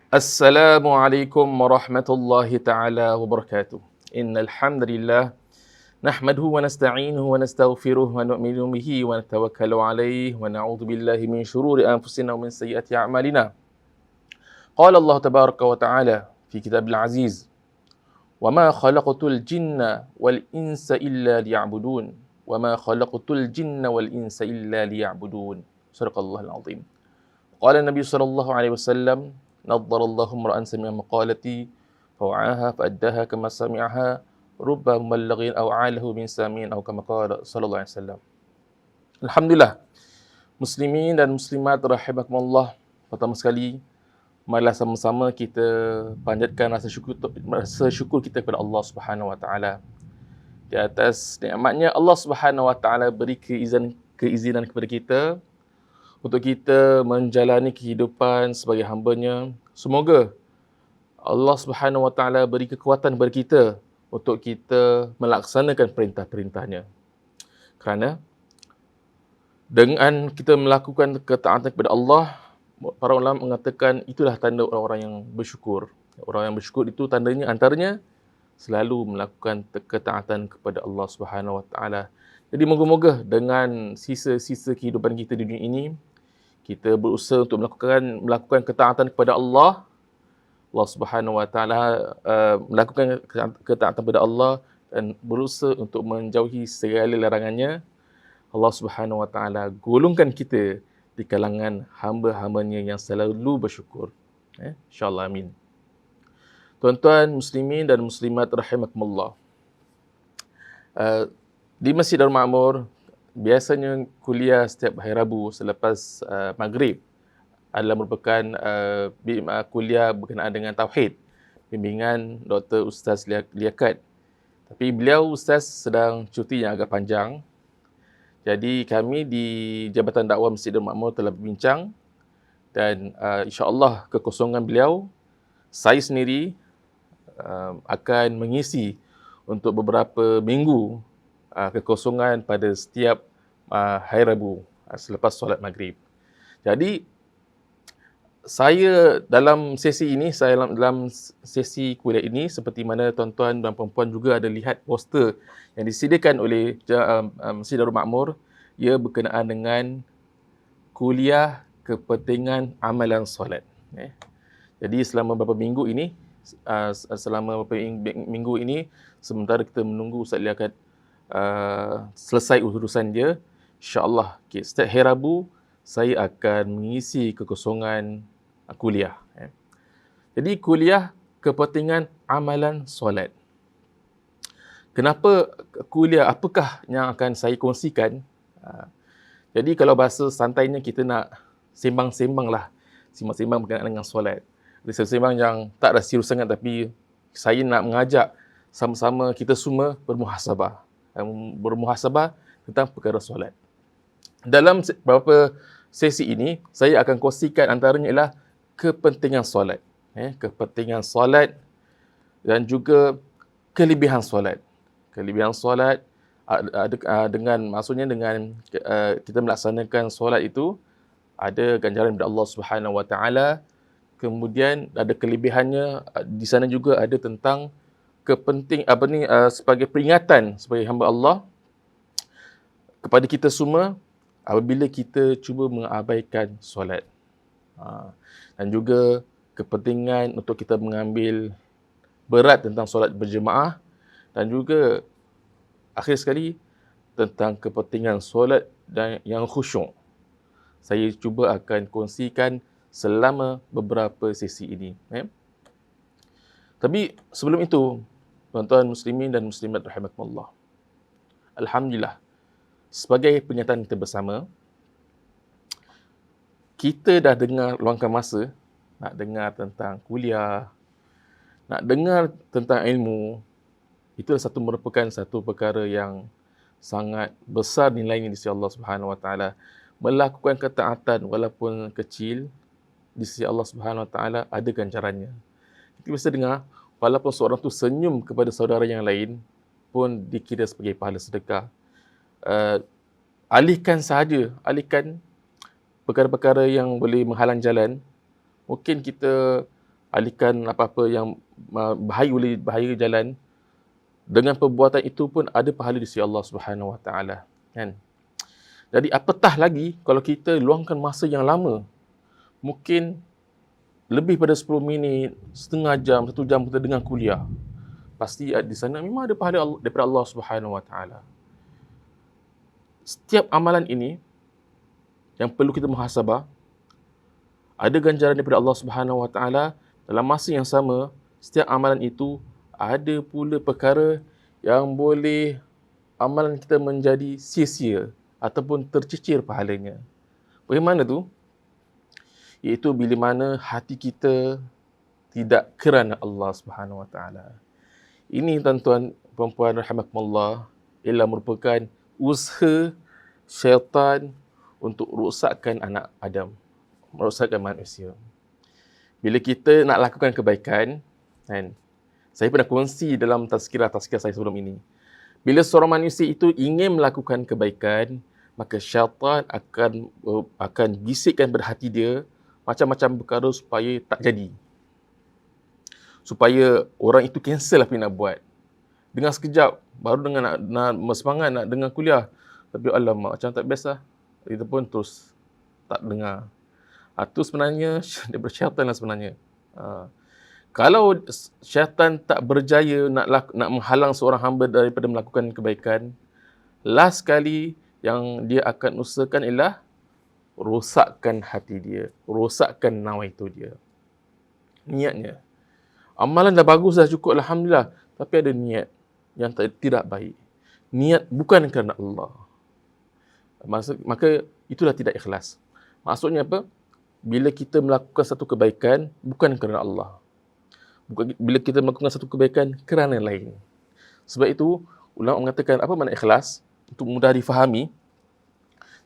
Assalamualaikum warahmatullahi taala wabarakatuh. Innal hamdalillah nahmaduhu wa nasta'inuhu wa nastaghfiruh wa nu'minu bihi wa natawakkalu alayhi wa na'udzu billahi min shururi anfusina wa min sayyiati a'malina. Qala Allah tabaraka wa ta'ala fi kitabil aziz, "Wa ma khalaqtul jinna wal insa illa liya'budun. Wa ma khalaqtul jinna wal insa illa liya'budun." Sadaqallahul azim. Qala Nabi sallallahu alaihi wasallam, "Naddarallahu imra'an sami'a maqalati fawa'aha fa'addaha kama sami'aha, rubba muballighin aw 'alahu min sami'in aw kama qala sallallahu alaihi wasallam." Alhamdulillah, muslimin dan muslimat rahimakumullah. Pertama sekali, marilah sama-sama kita panjatkan rasa syukur kita kepada Allah Subhanahu wa taala di atas nikmatnya Allah Subhanahu wa taala beri keizinan kepada kita untuk kita menjalani kehidupan sebagai hamba-Nya. Semoga Allah Subhanahu Wa Taala beri kekuatan kepada kita untuk kita melaksanakan perintah-perintahnya. Kerana dengan kita melakukan ketaatan kepada Allah, para ulama mengatakan itulah tanda orang-orang yang bersyukur. Orang yang bersyukur itu tandanya antaranya selalu melakukan ketaatan kepada Allah Subhanahu Wa Taala. Jadi moga-moga dengan sisa-sisa kehidupan kita di dunia ini, kita berusaha untuk melakukan ketaatan kepada Allah. Allah Subhanahu Wa Taala melakukan ketaatan kepada Allah dan berusaha untuk menjauhi segala larangannya. Allah Subhanahu Wa Taala golongkan kita di kalangan hamba-hambanya yang selalu bersyukur. InsyaAllah, amin. Tuan-tuan muslimin dan muslimat rahimakumullah. Di Masjid Darul Ma'mur, biasanya kuliah setiap hari Rabu selepas maghrib adalah merupakan kuliah berkenaan dengan Tauhid, bimbingan Dr. Ustaz Liaquat. Tapi beliau Ustaz sedang cuti yang agak panjang. Jadi kami di Jabatan Dakwah Masjid Darul Ma'mur telah berbincang dan insya-Allah kekosongan beliau, saya sendiri akan mengisi untuk beberapa minggu kekosongan pada setiap hari Rabu selepas solat maghrib. Jadi saya dalam sesi sesi kuliah ini, seperti mana tuan-tuan dan puan-puan juga ada lihat poster yang disediakan oleh Masjid Darul Ma'mur, ia berkenaan dengan kuliah kepentingan amalan solat. Jadi selama beberapa minggu ini, sementara kita menunggu Ustaz Liaquat selesai urusan dia, insya-Allah setiap hari Rabu saya akan mengisi kekosongan kuliah. Jadi kuliah kepentingan amalan solat. Kenapa kuliah? Apakah yang akan saya kongsikan? Jadi kalau bahasa santainya kita nak sembang-sembang berkenaan dengan solat. Sembang yang tak ada serius sangat, tapi saya nak mengajak sama-sama kita semua bermuhasabah tentang perkara solat. Dalam beberapa sesi ini, saya akan kongsikan antaranya ialah kepentingan solat. Kepentingan solat dan juga kelebihan solat. Kelebihan solat maksudnya dengan kita melaksanakan solat itu ada ganjaran daripada Allah Subhanahu Wa Taala. Kemudian ada kelebihannya, di sana juga ada tentang sebagai peringatan sebagai hamba Allah kepada kita semua apabila kita cuba mengabaikan solat. Dan juga kepentingan untuk kita mengambil berat tentang solat berjemaah, dan juga akhir sekali tentang kepentingan solat dan yang khusyuk. Saya cuba akan kongsikan selama beberapa sesi ini. Tapi sebelum itu, tuan-tuan muslimin dan muslimat rahimakumullah, alhamdulillah, sebagai pernyataan kita bersama, kita dah dengar luangkan masa nak dengar tentang kuliah, nak dengar tentang ilmu. Itu merupakan satu perkara yang sangat besar nilainya di sisi Allah Subhanahu Wa Taala. Melakukan ketaatan walaupun kecil di sisi Allah Subhanahu Wa Taala ada ganjarannya. Kita bisa dengar, walaupun seorang tu senyum kepada saudara yang lain pun dikira sebagai pahala sedekah. Alihkan perkara-perkara yang boleh menghalang jalan. Mungkin kita alihkan apa-apa yang bahaya jalan, dengan perbuatan itu pun ada pahala di sisi Allah Subhanahu Wa Taala, kan? Jadi apatah lagi kalau kita luangkan masa yang lama, mungkin lebih pada 10 minit, setengah jam, 1 jam kita dengar kuliah. Pasti di sana memang ada pahala daripada Allah Subhanahu Wa Taala. Setiap amalan ini yang perlu kita muhasabah, ada ganjaran daripada Allah Subhanahu Wa Taala. Dalam masa yang sama, setiap amalan itu ada pula perkara yang boleh amalan kita menjadi sia-sia ataupun tercicir pahalanya. Bagaimana tu? Iaitu bila mana hati kita tidak kerana Allah Subhanahu Wa Taala. Ini tuan-tuan perempuan rahimakumullah ialah merupakan usaha syaitan untuk rosakkan anak Adam, merosakkan manusia. Bila kita nak lakukan kebaikan, kan? Saya pernah kongsi dalam tazkirah saya sebelum ini. Bila seorang manusia itu ingin melakukan kebaikan, maka syaitan akan bisikkan pada hati dia macam-macam perkara supaya tak jadi. Supaya orang itu cancel apa yang nak buat. Dengar sekejap, baru nak semangat nak dengar kuliah. Tapi alamak, macam tak best lah. Kita pun terus tak dengar. Itu sebenarnya daripada syaitan lah sebenarnya. Kalau syaitan tak berjaya nak menghalang seorang hamba daripada melakukan kebaikan, last kali yang dia akan usahakan ialah rosakkan hati dia, rosakkan nawaitu dia. Niatnya. Amalan dah bagus, dah cukup, alhamdulillah. Tapi ada niat yang tidak baik. Niat bukan kerana Allah. Maka itulah tidak ikhlas. Maksudnya apa? Bila kita melakukan satu kebaikan, bukan kerana Allah. Bila kita melakukan satu kebaikan kerana lain. Sebab itu, ulama mengatakan apa makna ikhlas? Untuk mudah difahami.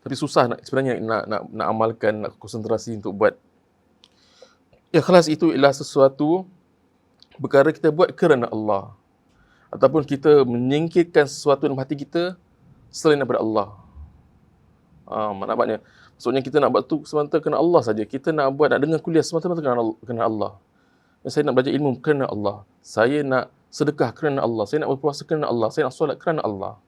Tapi susah sebenarnya nak amalkan, nak konsentrasi untuk buat. Ikhlas itu ialah sesuatu perkara kita buat kerana Allah. Ataupun kita menyingkirkan sesuatu dalam hati kita selain daripada Allah. Maksudnya kita nak buat tu semata kerana Allah saja. Kita nak dengar kuliah semata-mata kerana Allah. Saya nak belajar ilmu kerana Allah. Saya nak sedekah kerana Allah. Saya nak berpuasa kerana Allah. Saya nak solat kerana Allah.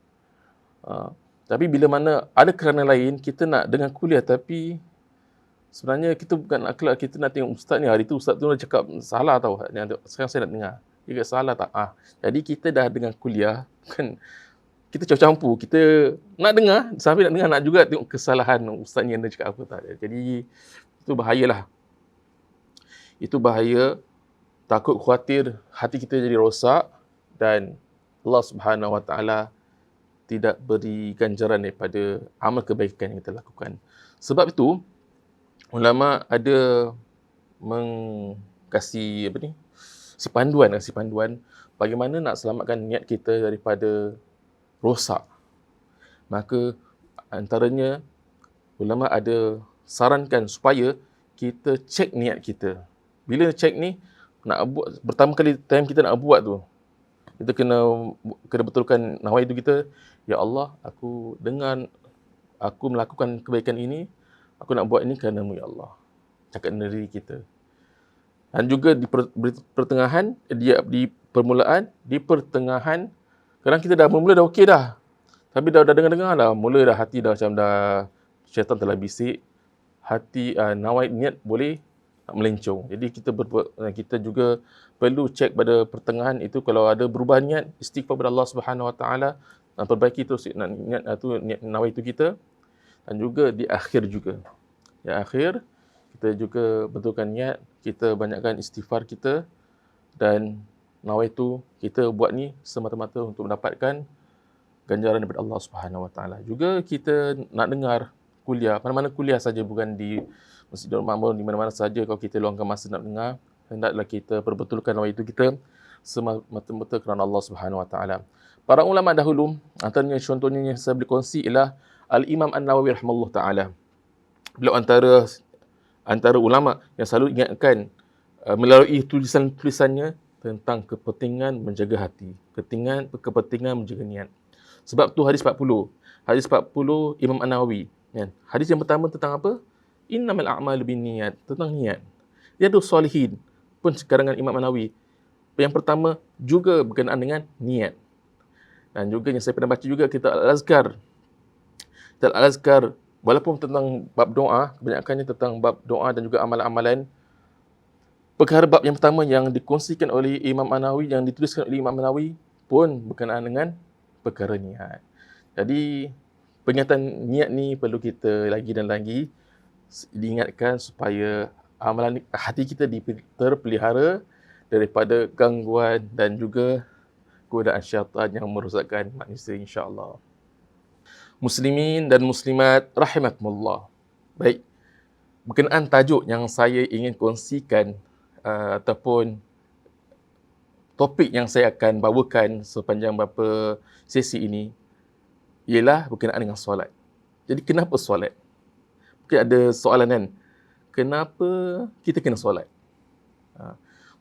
Tapi bila mana ada kerana lain, kita nak dengar kuliah tapi sebenarnya kita bukan akhlak, kita nak tengok ustaz ni. Hari tu ustaz tu dah cakap salah tau. Sekarang saya nak dengar. Dia kata salah tak? Jadi kita dah dengar kuliah, kan? Kita campur-campur. Kita nak dengar, sampai nak dengar, nak juga tengok kesalahan ustaz ni yang dia cakap apa tak. Jadi itu bahayalah. Itu bahaya. Takut khawatir hati kita jadi rosak dan Allah Subhanahu Wa Taala tidak beri ganjaran daripada amal kebaikan yang kita lakukan. Sebab itu ulama ada kasih panduan bagaimana nak selamatkan niat kita daripada rosak. Maka antaranya ulama ada sarankan supaya kita cek niat kita. Bila cek ni, nak buat pertama kali time kita nak buat tu, kita kena betulkan nawaitu kita. Ya Allah, aku melakukan kebaikan ini, aku nak buat ini kerana-Mu ya Allah. Cakap dengan diri kita. Dan juga di pertengahan, di permulaan, di pertengahan, kadang kita dah mula dah okey dah. Tapi dah dengar-dengar dah, mula dah hati dah macam dah syaitan telah bisik. Hati niat boleh melencong. Jadi kita juga perlu cek pada pertengahan itu, kalau ada berubah niat, istighfar kepada Allah Subhanahu Wa Taala dan perbaiki terus niat nawaitu kita. Dan juga di akhir juga. Di akhir kita juga betulkan niat, kita banyakkan istighfar kita dan nawaitu kita buat ni semata-mata untuk mendapatkan ganjaran daripada Allah Subhanahu Wa Taala. Juga kita nak dengar kuliah, mana-mana kuliah saja, bukan di Masjid Darul Makmur, di mana-mana saja kalau kita luangkan masa nak dengar, hendaklah kita perbetulkan nawaitu kita semata-mata kerana Allah Subhanahu Wa Taala. Para ulama dahulu, antaranya contohnya yang saya boleh kongsi ialah Al-Imam An-Nawawi rahimahullah taala. Beliau antara ulama yang selalu ingatkan melalui tulisan-tulisannya tentang kepentingan menjaga hati, kepentingan menjaga niat. Sebab tu hadis 40 Imam An-Nawawi, kan? Hadis yang pertama tentang apa? Innamal a'malu binniyat, tentang niat. Riyadhus Shalihin, pun karangan Imam An-Nawawi. Yang pertama juga berkenaan dengan niat. Dan juga yang saya pernah baca juga kitab Al-Azkar. Kitab Al-Azkar, walaupun tentang bab doa, kebanyakannya tentang bab doa dan juga amalan-amalan. Perkara bab yang pertama yang dikongsikan oleh Imam An-Nawawi, yang dituliskan oleh Imam An-Nawawi pun berkenaan dengan perkara niat. Jadi, pernyataan niat ni perlu kita lagi dan lagi diingatkan supaya amalan hati kita terpelihara daripada gangguan dan juga godaan syaitan yang merosakkan manusia, insya-Allah. Muslimin dan muslimat rahimakumullah. Baik, berkenaan tajuk yang saya ingin kongsikan ataupun topik yang saya akan bawakan sepanjang beberapa sesi ini ialah berkenaan dengan solat. Jadi kenapa solat? Mungkin ada soalan kan, kenapa kita kena solat?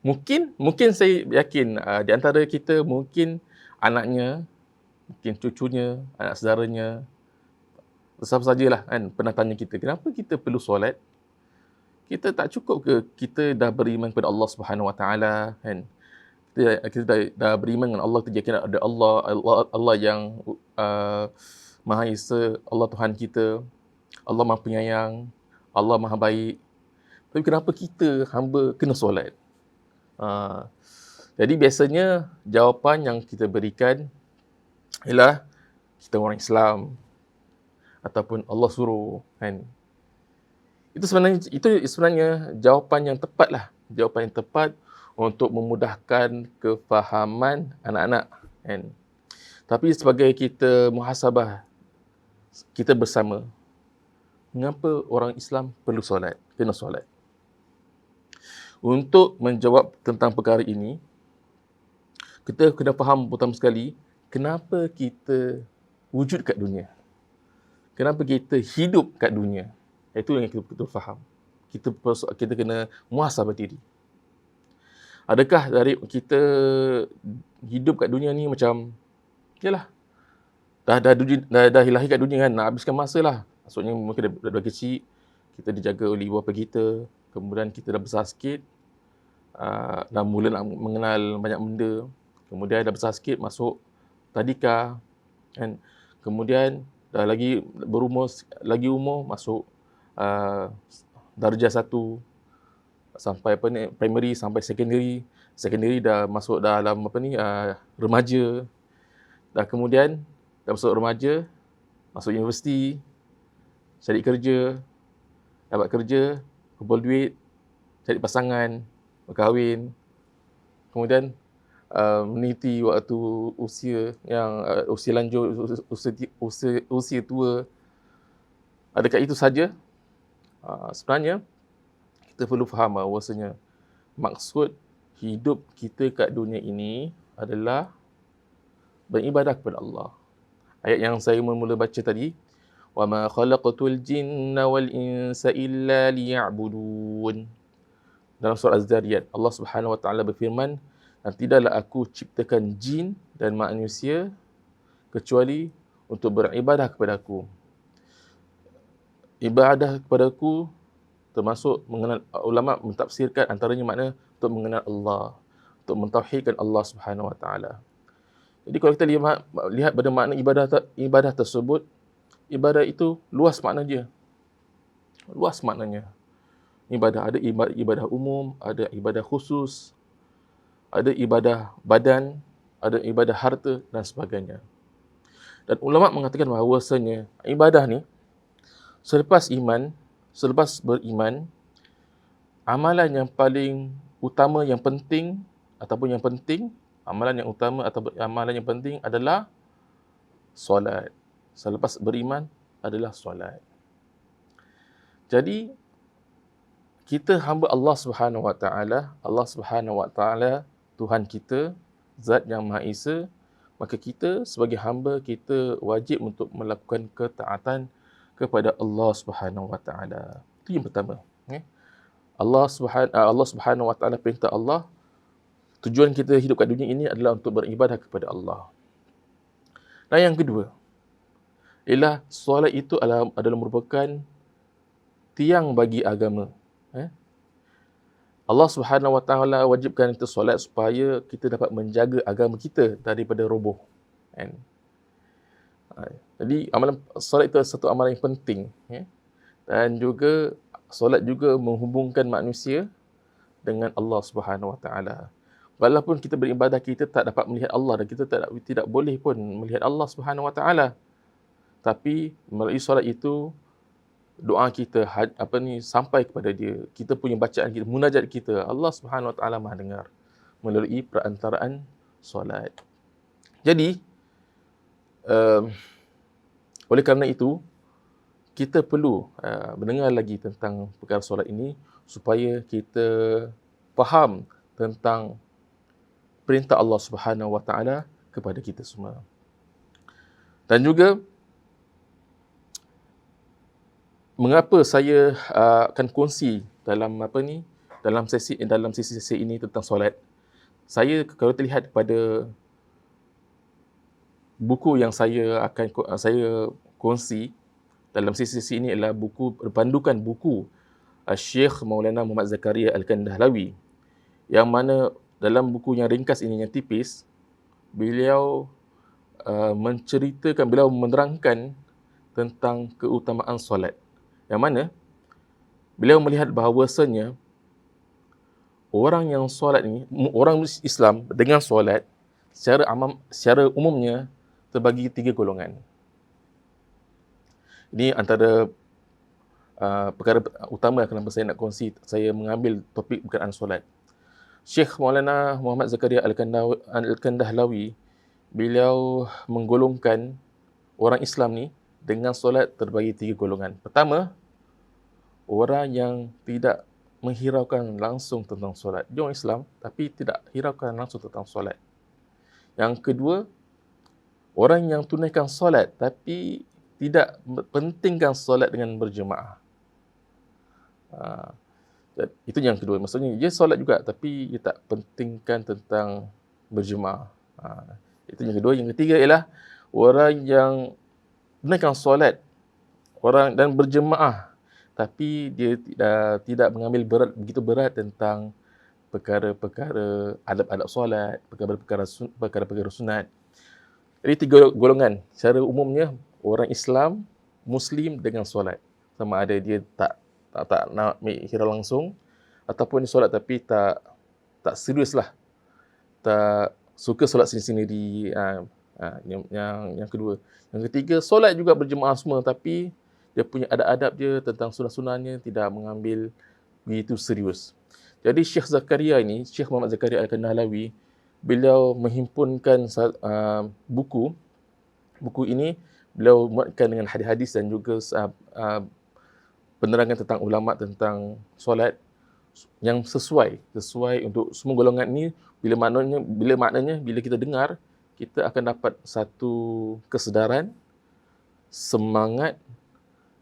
Mungkin saya yakin di antara kita mungkin anaknya, mungkin cucunya, anak saudaranya, siapa sajalah kan pernah tanya kita, kenapa kita perlu solat? Kita tak cukup ke kita dah beriman kepada Allah Subhanahu Wa Taala kan? Kita dah beriman dengan Allah, kita yakin ada Allah yang Maha Esa, Allah Tuhan kita, Allah Maha Penyayang, Allah Maha Baik. Tapi kenapa kita hamba kena solat? Jadi biasanya jawapan yang kita berikan ialah kita orang Islam ataupun Allah suruh kan. Itu sebenarnya jawapan yang tepat lah. Jawapan yang tepat untuk memudahkan kefahaman anak-anak kan. Tapi sebagai kita muhasabah kita bersama, mengapa orang Islam perlu solat, kena solat? Untuk menjawab tentang perkara ini, kita kena faham pertama sekali, kenapa kita wujud kat dunia? Kenapa kita hidup kat dunia? Itu yang kita faham. Kita kena muhasabah diri. Adakah dari kita hidup kat dunia ni macam, yalah, dah lahir kat dunia kan, nak habiskan masa lah. Maksudnya mungkin dah kecil, kita dijaga oleh ibu bapa kita, kemudian kita dah besar sikit, dah mula nak mengenal banyak benda, kemudian dah besar sikit masuk tadika kan, kemudian dah lagi berumur umur masuk darjah 1 sampai primary sampai secondary dah masuk dalam remaja, dah kemudian dah masuk remaja, masuk universiti, cari kerja, dapat kerja, kumpul duit, cari pasangan, berkahwin, kemudian meniti waktu usia yang usia lanjut, usia tua. Adakah itu saja? Sebenarnya kita perlu faham bahawasanya maksud hidup kita kat dunia ini adalah beribadah kepada Allah. Ayat yang saya mula baca tadi, wa ma khalaqatul jinna wal insa illa liya'budun. Dalam surah Az-Zariyat, Allah Subhanahu Wa Taala berfirman, dan tidaklah aku ciptakan jin dan manusia kecuali untuk beribadah kepadaku. Ibadah kepadaku termasuk mengenal, ulama mentafsirkan antaranya makna untuk mengenal Allah, untuk mentauhidkan Allah Subhanahu Wa Taala. Jadi kalau kita lihat pada makna ibadah tersebut, ibadah itu luas makna dia. Luas maknanya. Ibadah ada ibadah umum, ada ibadah khusus, ada ibadah badan, ada ibadah harta dan sebagainya. Dan ulama mengatakan bahawasanya ibadah ni selepas beriman, amalan yang paling utama yang penting amalan yang utama atau amalan yang penting adalah solat. Selepas beriman adalah solat. Jadi kita hamba Allah Subhanahu Wa Taala, Allah Subhanahu Wa Taala Tuhan kita, Zat yang Maha Esa, maka kita sebagai hamba kita wajib untuk melakukan ketaatan kepada Allah Subhanahu Wa Taala. Itu yang pertama. Allah Subhanahu Wa Taala perintah Allah, tujuan kita hidup kat dunia ini adalah untuk beribadah kepada Allah. Dan yang kedua, ialah solat itu adalah merupakan tiang bagi agama. Allah Subhanahu Wa Taala wajibkan kita solat supaya kita dapat menjaga agama kita daripada roboh. Kan? Jadi amalan solat itu satu amalan yang penting. Ya? Dan juga solat juga menghubungkan manusia dengan Allah Subhanahu Wa Taala. Walaupun kita beribadah, kita tak dapat melihat Allah dan kita tidak boleh pun melihat Allah Subhanahu Wa Taala. Tapi melalui solat itu doa kita sampai kepada dia. Kita punya bacaan kita, munajat kita, Allah Subhanahu Wa Taala Maha dengar melalui perantaraan solat. Jadi oleh kerana itu kita perlu mendengar lagi tentang perkara solat ini supaya kita faham tentang perintah Allah Subhanahu Wa Taala kepada kita semua. Dan juga mengapa saya akan kongsi dalam sesi ini tentang solat. Saya kalau terlihat pada buku yang saya kongsi dalam sesi ini adalah pandukan buku Syekh Maulana Muhammad Zakaria Al-Kandahlawi, yang mana dalam buku yang ringkas ini, yang tipis, beliau beliau menerangkan tentang keutamaan solat. Yang mana beliau melihat bahawasanya orang yang solat ni, orang Islam dengan solat secara umumnya terbagi 3 golongan. Ini antara perkara utama kenapa saya nak kongsi, saya mengambil topik berkenaan solat. Syekh Maulana Muhammad Zakaria Al-Kandahlawi, beliau menggolongkan orang Islam ni dengan solat terbagi 3 golongan. Pertama, orang yang tidak menghiraukan langsung tentang solat. Dia orang Islam tapi tidak hiraukan langsung tentang solat. Yang kedua, orang yang tunaikan solat tapi tidak pentingkan solat dengan berjemaah. Itu yang kedua. Maksudnya dia solat juga tapi dia tak pentingkan tentang berjemaah. Itu yang kedua. Yang ketiga ialah orang yang tunaikan solat dan berjemaah tapi dia tidak mengambil begitu berat tentang perkara-perkara adab-adab solat, perkara-perkara sunat. Jadi 3 golongan. Secara umumnya orang Islam, Muslim dengan solat. Sama ada dia tak nak ambil hirau langsung, ataupun dia solat tapi tak serius lah. Tak suka solat sendiri-sendiri. Yang kedua. Yang ketiga, solat juga berjemaah semua tapi dia punya adab-adab dia tentang sunah-sunahnya tidak mengambil begitu serius. Jadi Syekh Muhammad Zakaria Al-Kandahlawi, beliau menghimpunkan buku ini, beliau muatkan dengan hadis-hadis dan juga penerangan tentang ulama tentang solat yang sesuai untuk semua golongan ini. Bila maknanya bila kita dengar, kita akan dapat satu kesedaran, semangat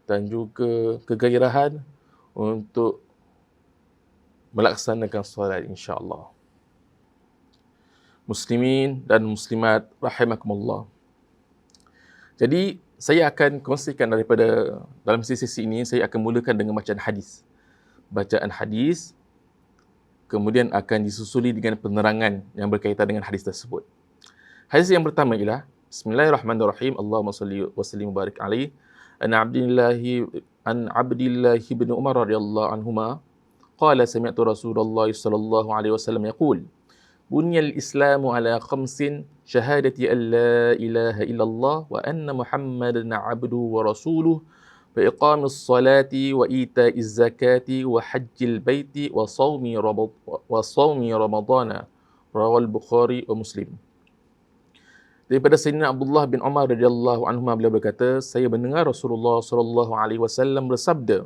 dan juga kegairahan untuk melaksanakan solat, insya-Allah. Muslimin dan muslimat rahimakumullah. Jadi saya akan kongsikan dalam sesi ini, saya akan mulakan dengan bacaan hadis, kemudian akan disusuli dengan penerangan yang berkaitan dengan hadis tersebut. Hadis yang pertama ialah Bismillahirrahmanirrahim. Allahumma salli wa sallim wa barik alaihi. An Abdillah bin Umar radhiyallahu anhuma qala sami'tu Rasulullah sallallahu alaihi wasallam yaqul bunyal Islamu ala khamsin syahadati an la ilaha illallah wa anna Muhammadan abduhu wa rasuluhu wa iqamis salati wa ita'iz zakati wa hajjil baiti wa sawmi ramadana rawal Bukhari wa Muslim. Daripada Sayyidina Abdullah bin Umar radhiyallahu anhu, beliau berkata, saya mendengar Rasulullah sallallahu alaihi wasallam bersabda,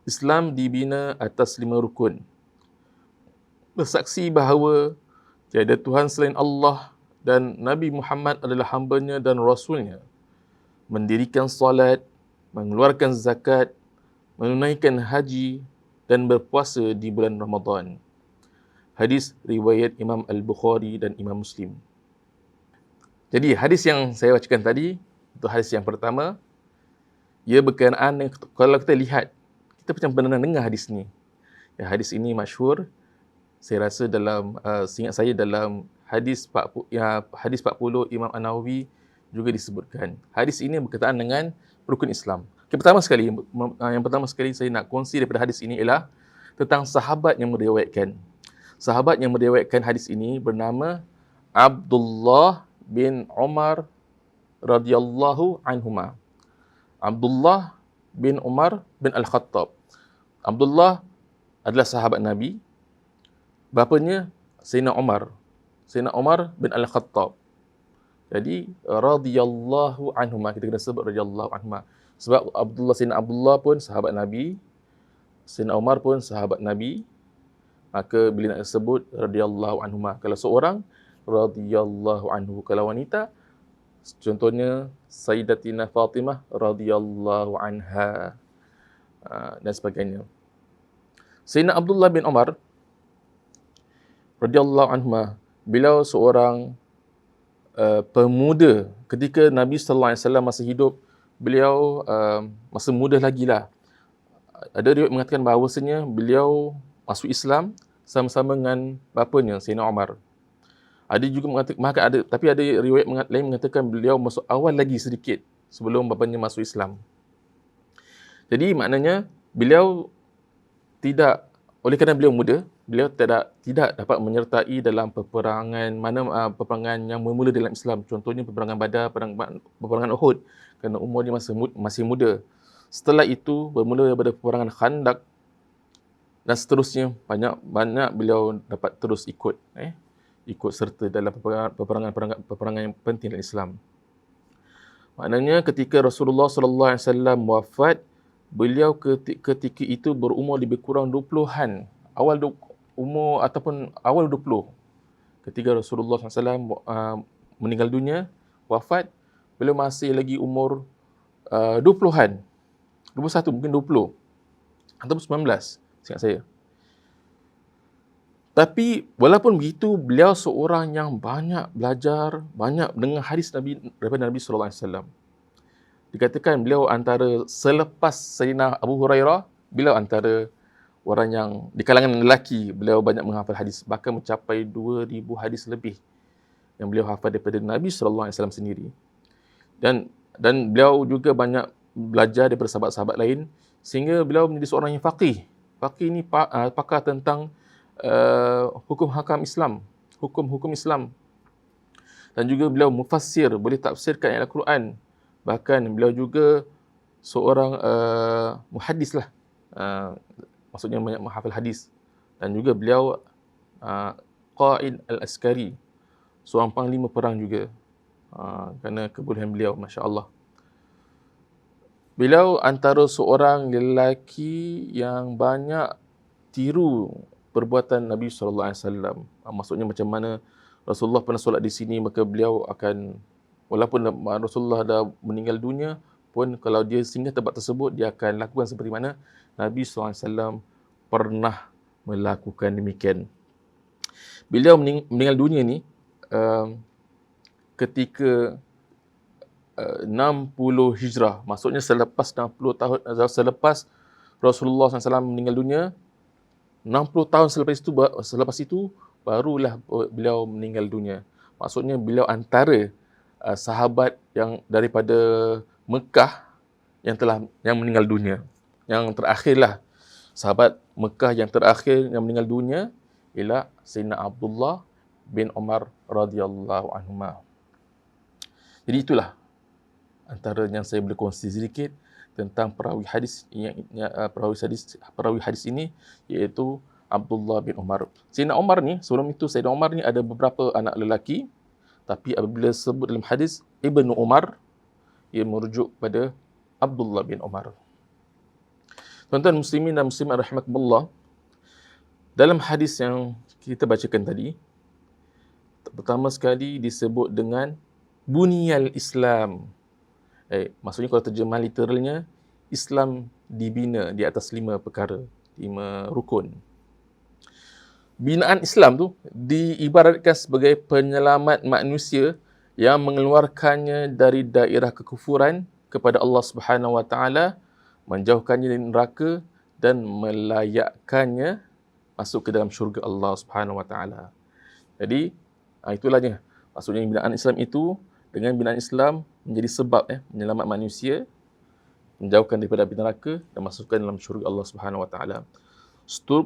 Islam dibina atas 5 rukun. Bersaksi bahawa tiada Tuhan selain Allah dan Nabi Muhammad adalah hamba-Nya dan Rasul-Nya. Mendirikan salat, mengeluarkan zakat, menunaikan haji dan berpuasa di bulan Ramadan. Hadis riwayat Imam Al-Bukhari dan Imam Muslim. Jadi hadis yang saya bacakan tadi, itu hadis yang pertama. Ia berkenaan, kalau kita lihat, kita macam pernah dengar hadis ni. Hadis ini masyhur. Saya rasa dalam seingat saya dalam hadis 40 Imam An-Nawawi juga disebutkan. Hadis ini berkaitan dengan rukun Islam. Yang pertama sekali saya nak kongsi daripada hadis ini ialah tentang sahabat yang meriwayatkan. Sahabat yang meriwayatkan hadis ini bernama Abdullah bin Umar radhiyallahu anhuma. Abdullah bin Umar bin Al-Khattab. Abdullah adalah sahabat Nabi. Bapanya Sayyidina Umar. Sayyidina Umar bin Al-Khattab. Jadi radhiyallahu anhuma, kita kena sebut radhiyallahu anhuma. Sebab Sayyidina Abdullah pun sahabat Nabi. Sayyidina Umar pun sahabat Nabi. Maka bila nak sebut radhiyallahu anhuma. Kalau seorang radhiyallahu anhu. Kalau wanita, contohnya Sayyidatina Fatimah radhiyallahu anha dan sebagainya. Sayyidina Abdullah bin Umar radhiyallahu anhuma, beliau seorang pemuda ketika Nabi sallallahu alaihi wasallam masih hidup. Beliau masih muda lagi lah. Ada riwayat mengatakan bahawasanya beliau masuk Islam sama-sama dengan bapanya Sayyidina Umar. Ada juga mengatakan, tapi ada riwayat lain mengatakan beliau masuk awal lagi sedikit sebelum bapanya masuk Islam. Jadi maknanya beliau tidak, oleh kerana beliau muda, beliau tidak dapat menyertai dalam peperangan peperangan yang bermula dalam Islam. Contohnya peperangan Badar, peperangan Uhud, kerana umur dia masih muda. Setelah itu bermula daripada peperangan Khandaq dan seterusnya, banyak beliau dapat terus ikut serta dalam peperangan yang penting dalam Islam. Maknanya ketika Rasulullah sallallahu alaihi wasallam wafat, beliau ketika itu berumur lebih kurang 20-an, awal 20. Ketika Rasulullah SAW meninggal dunia, wafat, beliau masih lagi umur 20-an. 21, mungkin 20. Atau 19, ingat saya. Tapi walaupun begitu, beliau seorang yang banyak belajar, banyak dengar hadis Nabi daripada Nabi sallallahu alaihi wasallam. Dikatakan beliau antara selepas Sayyidina Abu Hurairah, beliau antara orang yang di kalangan lelaki beliau banyak menghafal hadis, bahkan mencapai 2000 hadis lebih yang beliau hafal daripada Nabi sallallahu alaihi wasallam sendiri. Dan beliau juga banyak belajar daripada sahabat-sahabat lain sehingga beliau menjadi seorang yang faqih. Faqih ni pakar tentang hukum-hakam Islam, hukum-hukum Islam. Dan juga beliau mufassir, boleh tafsirkan ayat Al-Quran. Bahkan beliau juga seorang muhaddis lah. Maksudnya banyak menghafal hadis. Dan juga beliau Qaid al-Askari, seorang panglima perang juga. Kerana kebolehan beliau, Masya Allah. Beliau antara seorang lelaki yang banyak tiru perbuatan Nabi SAW. Maksudnya macam mana Rasulullah pernah solat di sini, maka beliau akan, walaupun Rasulullah dah meninggal dunia pun, kalau dia singgah tempat tersebut, dia akan lakukan seperti mana Nabi SAW pernah melakukan demikian. Beliau meninggal dunia ni ketika 60 Hijrah. Maksudnya selepas 60 tahun, selepas Rasulullah SAW meninggal dunia, 60 tahun selepas itu barulah beliau meninggal dunia. Maksudnya beliau antara sahabat yang daripada Mekah yang meninggal dunia. Yang terakhirlah sahabat Mekah yang terakhir yang meninggal dunia ialah Sayyidina Abdullah bin Umar radhiyallahu anhuma. Jadi itulah antara yang saya boleh kongsi sedikit tentang perawi hadis ini, iaitu Abdullah bin Umar. Sayyidina Umar ni, sebelum itu Sayyidina Umar ni ada beberapa anak lelaki, tapi apabila sebut dalam hadis Ibnu Umar, ia merujuk pada Abdullah bin Umar. Tuan-tuan muslimin dan muslimat rahimakumullah, dalam hadis yang kita bacakan tadi, pertama sekali disebut dengan Bunyal Islam. Maksudnya kalau terjemahan literalnya, Islam dibina di atas 5 perkara, 5 rukun. Binaan Islam tu diibaratkan sebagai penyelamat manusia yang mengeluarkannya dari daerah kekufuran kepada Allah Subhanahu Wa Taala, menjauhkannya dari neraka dan melayakkannya masuk ke dalam syurga Allah Subhanahu Wa Taala. Jadi itulah dia. Maksudnya binaan Islam itu, dengan binaan Islam menjadi sebab menyelamat manusia, menjauhkan daripada api neraka dan masukkan dalam syurga Allah Subhanahu Wa Taala.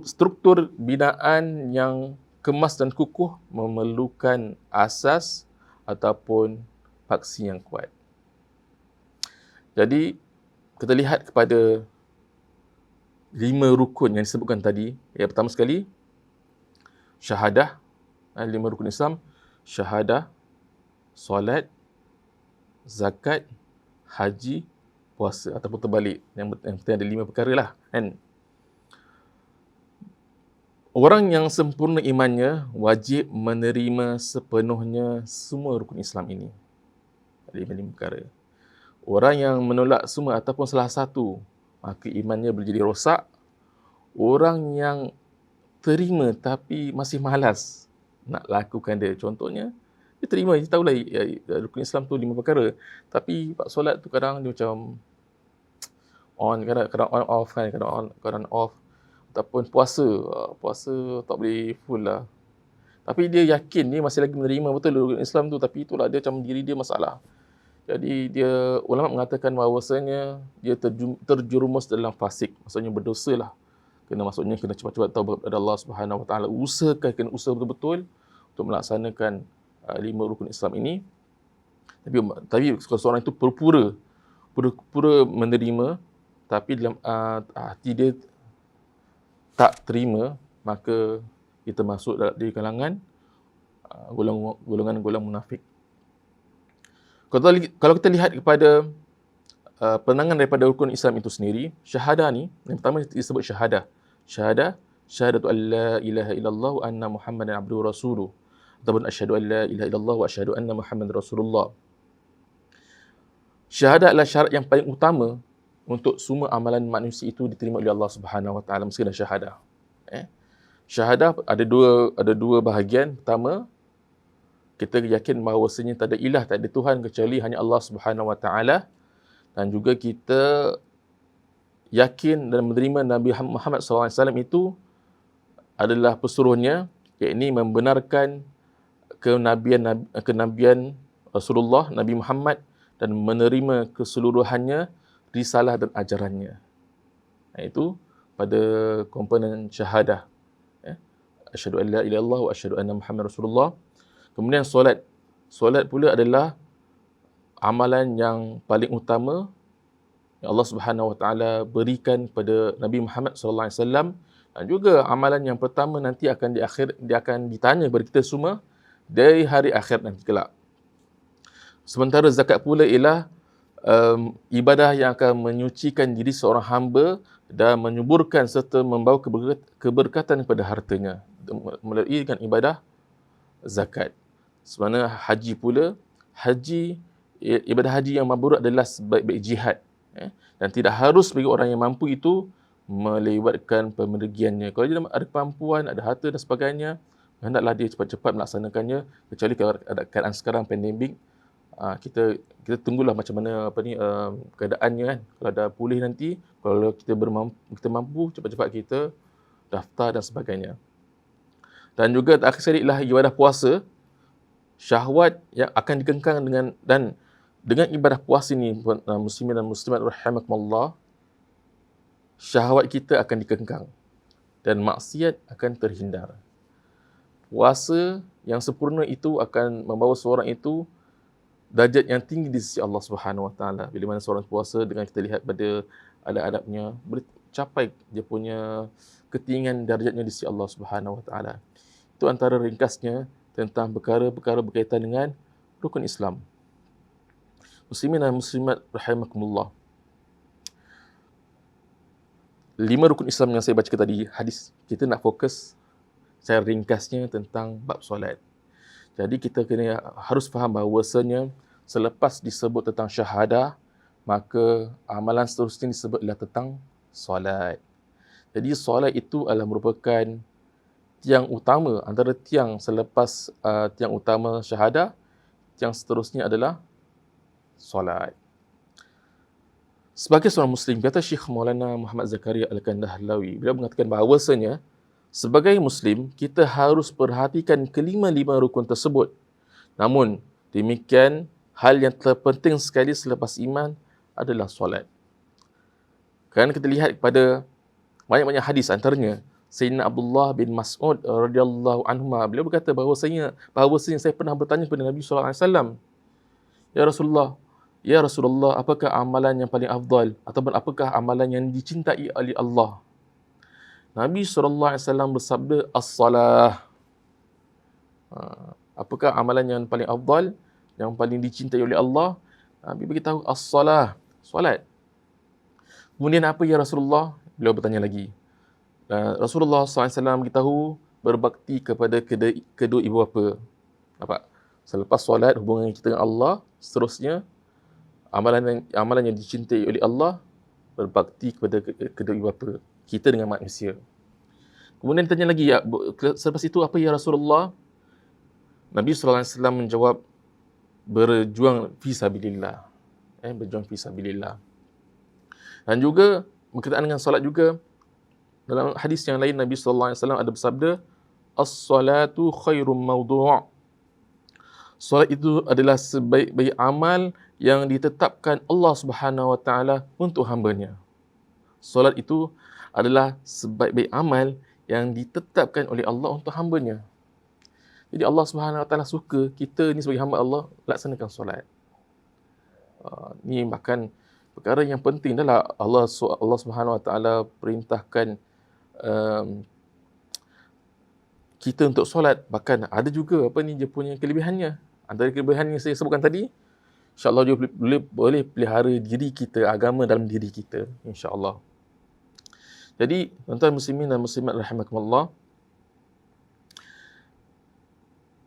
Struktur binaan yang kemas dan kukuh memerlukan asas ataupun paksi yang kuat. Jadi kita lihat kepada 5 rukun yang disebutkan tadi. Yang pertama sekali, syahadah. 5 rukun Islam: syahadah, solat, zakat, haji, puasa, ataupun terbalik. Yang penting ada 5 perkara lah, kan. Orang yang sempurna imannya wajib menerima sepenuhnya semua rukun Islam ini. Ada 5 perkara. Orang yang menolak semua ataupun salah satu, maka imannya boleh jadi rosak. Orang yang terima tapi masih malas nak lakukan dia. Contohnya, dia terima, dia tahulah rukun Islam tu 5 perkara. Tapi bab solat tu kadang dia macam kadang on off kan, kadang off. Ataupun puasa tak boleh full lah. Tapi dia yakin dia masih lagi menerima betul rukun Islam tu, tapi itulah dia macam diri dia masalah. Jadi ulama mengatakan bahawasanya dia terjerumus dalam fasik, maksudnya berdosa lah. Maksudnya kena cepat-cepat taubat kepada Allah Subhanahu Wa Taala. Kena usaha betul-betul untuk melaksanakan 5 rukun Islam ini. Tapi kalau seorang itu pura-pura menerima, tapi dalam hati dia tak terima, maka kita masuk di kalangan golongan munafik. Kalau kita lihat kepada penangan daripada rukun Islam itu sendiri, syahadah ni, yang pertama disebut syahadah. Syahadatu an la ilaha illallah wa anna Muhammadan abduhu rasuluh. Ataupun asyhadu an la ilaha illallah wa asyhadu anna Muhammadan rasulullah. Syahadah adalah syarat yang paling utama untuk semua amalan manusia itu diterima oleh Allah Subhanahu Wa Taala, mesti ada syahadah. Syahadah ada dua bahagian. Pertama, kita yakin bahawasanya tak ada ilah, tak ada Tuhan kecuali hanya Allah Subhanahu Wa Taala, dan juga kita yakin dan menerima Nabi Muhammad SAW itu adalah pesuruhnya, yakni membenarkan kenabian Rasulullah, Nabi Muhammad, dan menerima keseluruhannya risalah dan ajarannya. Itu pada komponen syahadah. Asyhadu an la ilaha illallah wa asyhadu anna Muhammad Rasulullah. Kemudian solat. Solat pula adalah amalan yang paling utama yang Allah Subhanahu Wa Taala berikan kepada Nabi Muhammad sallallahu alaihi wasallam, dan juga amalan yang pertama nanti dia akan ditanya kepada kita semua dari hari akhir nanti kelak. Sementara zakat pula ialah ibadah yang akan menyucikan diri seorang hamba dan menyuburkan serta membawa keberkatan kepada hartanya melalui dengan ibadah zakat. Sebenarnya haji pula, ibadah haji yang mabrur adalah sebaik-baik jihad. Dan tidak harus bagi orang yang mampu itu melewatkan pemergiannya. Kalau dia ada kemampuan, ada harta dan sebagainya, hendaklah dia cepat-cepat melaksanakannya. Kecuali kalau ada keadaan sekarang pandemik, kita tunggulah macam mana keadaannya kan. Kalau dah pulih nanti, kalau kita mampu cepat-cepat kita daftar dan sebagainya. Dan juga terakhir sekali ialah ibadah puasa. Syahwat yang akan dikengkang dengan ibadah puasa ini, muslimin dan muslimat rahimakumullah, syahwat kita akan dikengkang dan maksiat akan terhindar. Puasa yang sempurna itu akan membawa seorang itu darjat yang tinggi di sisi Allah Subhanahu Wa Taala. Bila mana seorang puasa, dengan kita lihat pada adab-adabnya, boleh capai dia punya ketinggian darjatnya di sisi Allah Subhanahu Wa Taala. Itu antara ringkasnya tentang perkara-perkara berkaitan dengan rukun Islam. Muslimin dan muslimat rahimakumullah. 5 rukun Islam yang saya baca tadi, hadis, kita nak fokus secara ringkasnya tentang bab solat. Jadi kita harus faham bahawasanya selepas disebut tentang syahadah, maka amalan seterusnya disebut adalah tentang solat. Jadi solat itu adalah merupakan tiang utama, antara tiang selepas tiang utama syahadah, tiang seterusnya adalah solat. Sebagai seorang Muslim, kata Syekh Maulana Muhammad Zakaria Al-Kandahlawi, beliau mengatakan bahawasanya Sebagai Muslim, kita harus perhatikan kelima-lima rukun tersebut. Namun, demikian, hal yang terpenting sekali selepas iman adalah solat. Kerana kita lihat kepada banyak-banyak hadis, antaranya Sayyidina Abdullah bin Mas'ud radhiyallahu anhu, beliau berkata bahawasanya saya pernah bertanya kepada Nabi sallallahu alaihi wasallam, ya Rasulullah, apakah amalan yang paling afdal ataupun apakah amalan yang dicintai oleh Allah? Nabi sallallahu alaihi wasallam bersabda, as-salah. Apakah amalan yang paling afdal, yang paling dicintai oleh Allah? Nabi beritahu as-salah, solat. Kemudian apa ya Rasulullah? Beliau bertanya lagi. Rasulullah SAW beritahu berbakti kepada kedua ibu bapa. Nampak? Selepas solat, hubungan kita dengan Allah, seterusnya amalan yang dicintai oleh Allah, berbakti kepada kedua ibu bapa kita dengan manusia. Kemudian tanya lagi, selepas itu apa ya Rasulullah? Nabi SAW menjawab, berjuang fi sabilillah. Berjuang fi sabilillah. Dan juga berkaitan dengan solat juga, dalam hadis yang lain Nabi SAW ada bersabda, as-salatu khairum mawdu'. Solat itu adalah sebaik-baik amal yang ditetapkan Allah Subhanahu Wa Taala untuk hamba-Nya. Solat itu adalah sebaik-baik amal yang ditetapkan oleh Allah untuk hamba-Nya. Jadi Allah Subhanahu Wa Taala suka kita ni sebagai hamba Allah laksanakan solat. Ni bahkan perkara yang penting adalah Allah Subhanahu Wa Taala perintahkan kita untuk solat. Bahkan ada juga dia punya kelebihannya. Antara kelebihan yang saya sebutkan tadi, insya-Allah dia boleh pelihara diri kita, agama dalam diri kita, insya-Allah. Jadi, tuan-tuan muslimin dan muslimat rahimakumullah,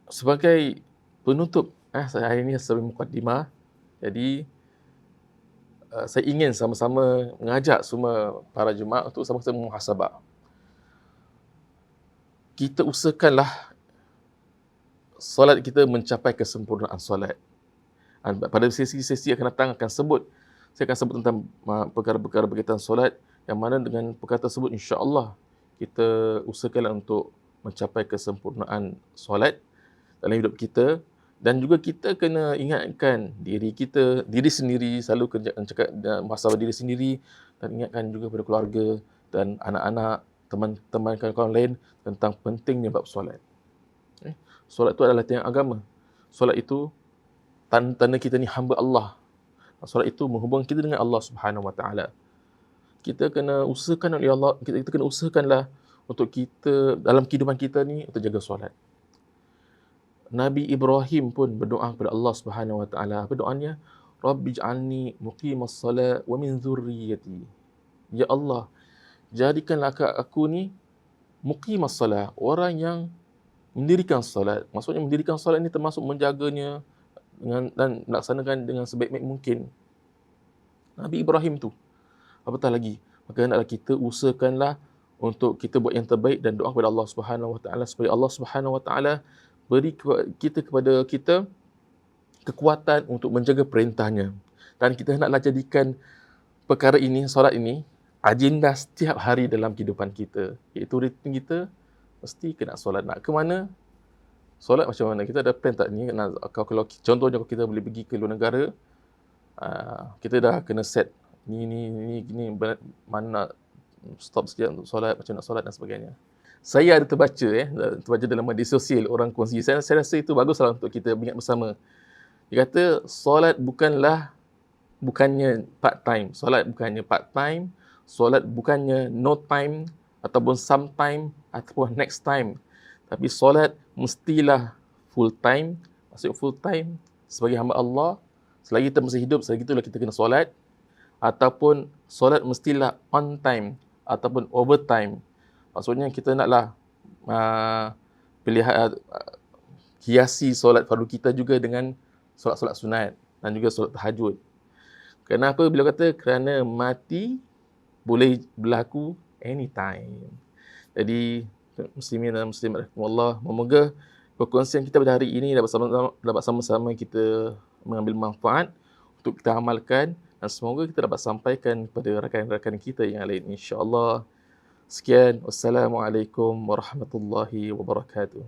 sebagai penutup hari ini sebagai mukadimah, jadi saya ingin sama-sama mengajak semua para jemaah untuk sama-sama muhasabah. Kita usahakanlah solat kita mencapai kesempurnaan solat. Pada sesi-sesi akan datang saya akan sebut tentang perkara-perkara berkaitan solat, yang mana dengan perkara tersebut insya-Allah kita usahakanlah untuk mencapai kesempurnaan solat dalam hidup kita. Dan juga kita kena ingatkan diri sendiri, selalu cakap muhasabah diri sendiri, dan ingatkan juga kepada keluarga dan anak-anak, teman-teman kawan-kawan lain tentang pentingnya bab solat. Solat itu adalah tiang agama. Solat itu tanda kita ni hamba Allah. Solat itu menghubungkan kita dengan Allah Subhanahu Wa Taala. Kita kena usahakan oleh Allah, kita kena usahakanlah untuk kita dalam kehidupan kita ni untuk jaga solat. Nabi Ibrahim pun berdoa kepada Allah Subhanahu Wa Taala. Apa doanya? Rabbij'alni muqimas salat wa min dzurriyyati. Ya Allah, jadikanlah aku ni muqimas salat, orang yang mendirikan solat. Maksudnya mendirikan solat ini termasuk menjaganya dan melaksanakan dengan sebaik-baik mungkin. Nabi Ibrahim tu. Apatah lagi, maka hendaklah kita usahakanlah untuk kita buat yang terbaik dan doa kepada Allah Subhanahu Wa Taala supaya Allah Subhanahu Wa Taala beri kepada kita kekuatan untuk menjaga perintahnya. Dan kita hendaklah jadikan perkara ini, solat ini, agenda setiap hari dalam kehidupan kita. Iaitu rutin kita mesti kena solat. Nak ke mana? Solat macam mana? Kita ada plan tak ni? Kalau contohnya kalau kita boleh pergi ke luar negara, kita dah kena set ni mana nak stop sekejap untuk solat, macam nak solat dan sebagainya. Saya ada terbaca dalam media sosial orang kongsi. Saya rasa itu baguslah untuk kita ingat bersama. Dia kata solat bukannya part time. Solat bukannya part time. Solat bukannya no time ataupun sometime ataupun next time. Tapi solat mestilah full time. Maksud full time sebagai hamba Allah, selagi kita masih hidup, selagi itulah kita kena solat. Ataupun solat mestilah on time ataupun overtime. Maksudnya kita naklah hiasi solat fardu kita juga dengan solat-solat sunat dan juga solat tahajud. Kenapa beliau kata? Kerana mati boleh berlaku anytime. Jadi muslimin dan muslimat rahimakumullah, semoga perkongsian kita pada hari ini dapat sama-sama kita mengambil manfaat untuk kita amalkan, dan semoga kita dapat sampaikan kepada rakan-rakan kita yang lain, insya-Allah. Sekian, wassalamualaikum warahmatullahi wabarakatuh.